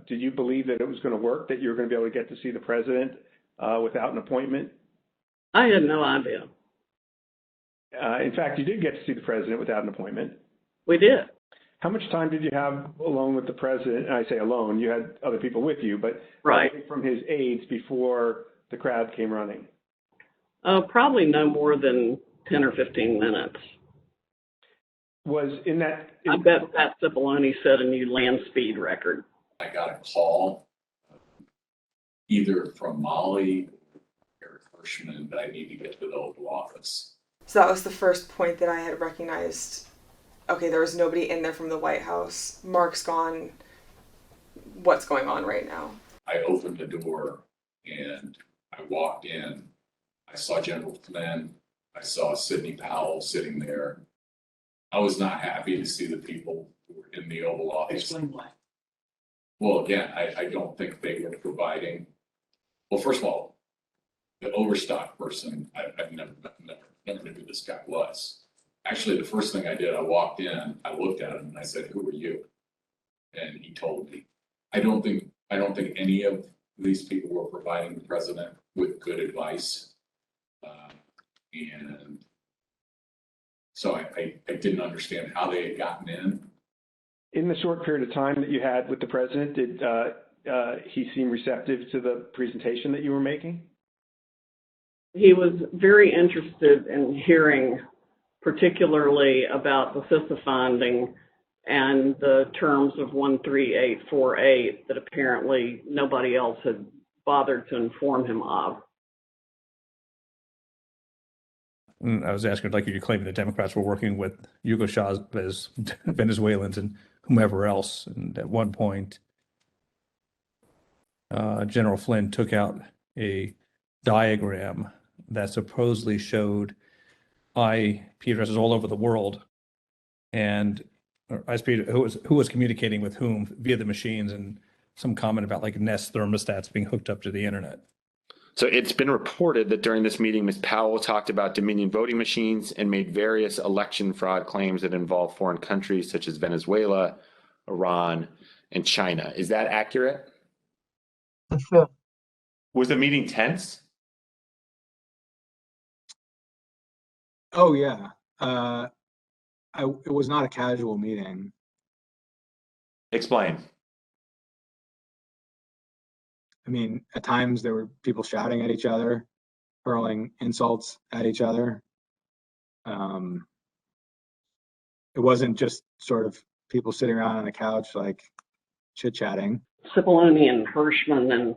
did you believe that it was going to work, that you were going to be able to get to see the president without an appointment? I had no idea. In fact, you did get to see the president without an appointment. We did. How much time did you have alone with the president? And I say alone, you had other people with you, but right from his aides before the crowd came running? Probably no more than 10 or 15 minutes. I bet that Cipollone set a new land speed record. I got a call either from Molly or Herschmann that I need to get to the Oval Office. So that was the first point that I had recognized. Okay, there was nobody in there from the White House. Mark's gone. What's going on right now? I opened the door and I walked in. I saw General Flynn. I saw Sidney Powell sitting there. I was not happy to see the people who were in the Oval Office. Explain why. Well, again, I don't think they were providing. Well, first of all, the overstock person, I've never knew who this guy was. Actually, the first thing I did, I walked in, I looked at him, and I said, "Who are you?" And he told me. I don't think any of these people were providing the president with good advice, and so I didn't understand how they had gotten in. In the short period of time that you had with the president, did he seem receptive to the presentation that you were making? He was very interested in hearing particularly about the CISA finding and the terms of 13848 that apparently nobody else had bothered to inform him of. I was asking, like, you claiming the Democrats were working with Yugoslavs, Venezuelans, and whomever else. And at one point, General Flynn took out a diagram that supposedly showed IP addresses all over the world, and IP who was communicating with whom via the machines, and some comment about like Nest thermostats being hooked up to the internet. So it's been reported that during this meeting, Ms. Powell talked about Dominion voting machines and made various election fraud claims that involve foreign countries such as Venezuela, Iran, and China. Is that accurate? That's true. Was the meeting tense? Oh, yeah. It was not a casual meeting. Explain. I mean, at times there were people shouting at each other, hurling insults at each other. It wasn't just sort of people sitting around on a couch, like chit-chatting. Cipollone and Herschmann and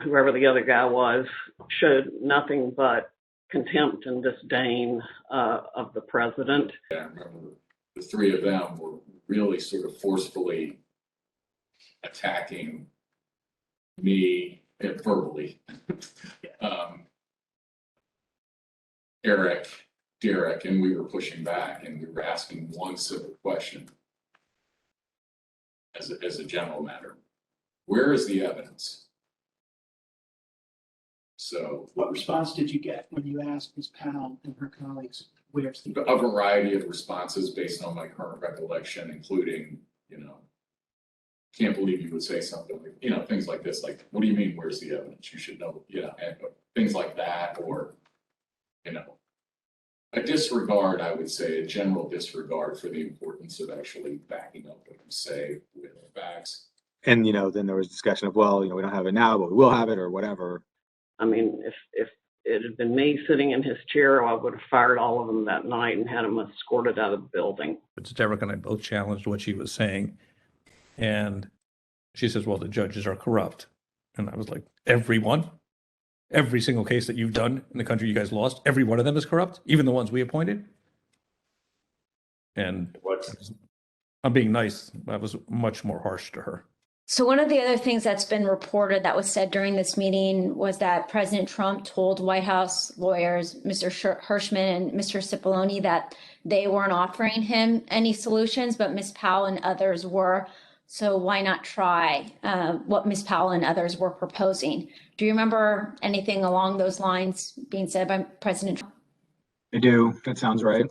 whoever the other guy was showed nothing but contempt and disdain of the president. I remember the three of them were really sort of forcefully attacking me verbally. Derek, and we were pushing back, and we were asking one simple question as a general matter: where is the evidence? So, what response did you get when you asked Ms. Powell and her colleagues, where's the a variety of responses based on my current recollection, including, can't believe you would say something like, things like this, like, what do you mean, where's the evidence? You should know, and things like that, or, a disregard, I would say, a general disregard for the importance of actually backing up what you say with facts. And, then there was discussion of, well, we don't have it now, but we will have it, or whatever. I mean, if it had been me sitting in his chair, I would have fired all of them that night and had them escorted out of the building. But Derek and I both challenged what she was saying. And she says, well, the judges are corrupt. And I was like, everyone? Every single case that you've done in the country you guys lost, every one of them is corrupt? Even the ones we appointed? And I'm being nice. I was much more harsh to her. So one of the other things that's been reported that was said during this meeting was that President Trump told White House lawyers, Mr. Herschmann and Mr. Cipollone, that they weren't offering him any solutions, but Ms. Powell and others were. So why not try what Ms. Powell and others were proposing? Do you remember anything along those lines being said by President Trump? I do. That sounds right.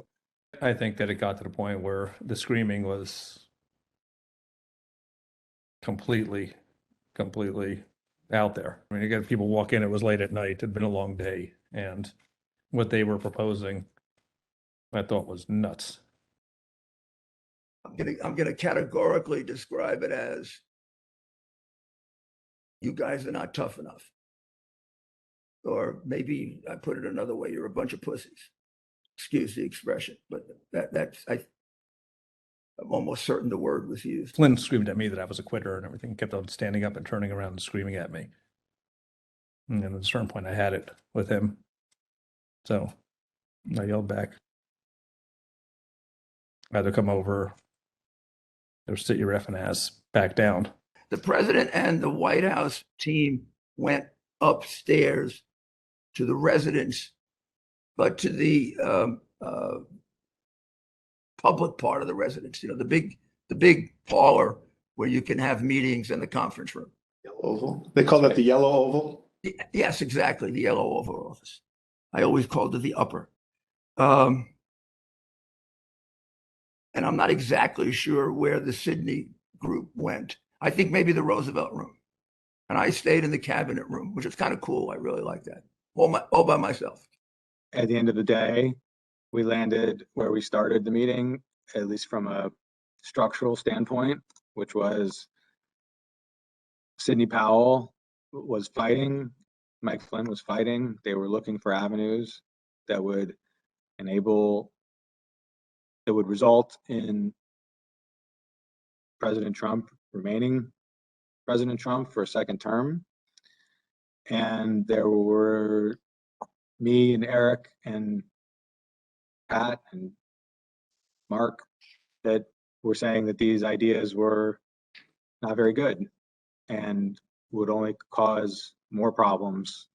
I think that it got to the point where the screaming was completely out there. I mean, you got people walk in, it was late at night, it'd been a long day, and what they were proposing, I thought was nuts. I'm gonna categorically describe it as you guys are not tough enough. Or maybe I put it another way, you're a bunch of pussies. Excuse the expression, but I'm almost certain the word was used. Flynn screamed at me that I was a quitter and everything, kept on standing up and turning around and screaming at me. And then at a certain point, I had it with him. So I yelled back. I had to come over, or sit your effing ass back down. The president and the White House team went upstairs to the residence, but to the public part of the residence, the big parlor where you can have meetings in the conference room. Yellow Oval. They call that the Yellow Oval? Yes, exactly. The Yellow Oval Office. I always called it the upper. And I'm not exactly sure where the Sidney group went. I think maybe the Roosevelt room. And I stayed in the cabinet room, which is kind of cool. I really like that. All by myself. At the end of the day, we landed where we started the meeting, at least from a structural standpoint, which was Sidney Powell was fighting, Mike Flynn was fighting. They were looking for avenues that would result in President Trump remaining President Trump for a second term. And there were me and Eric and Pat and Mark that were saying that these ideas were not very good and would only cause more problems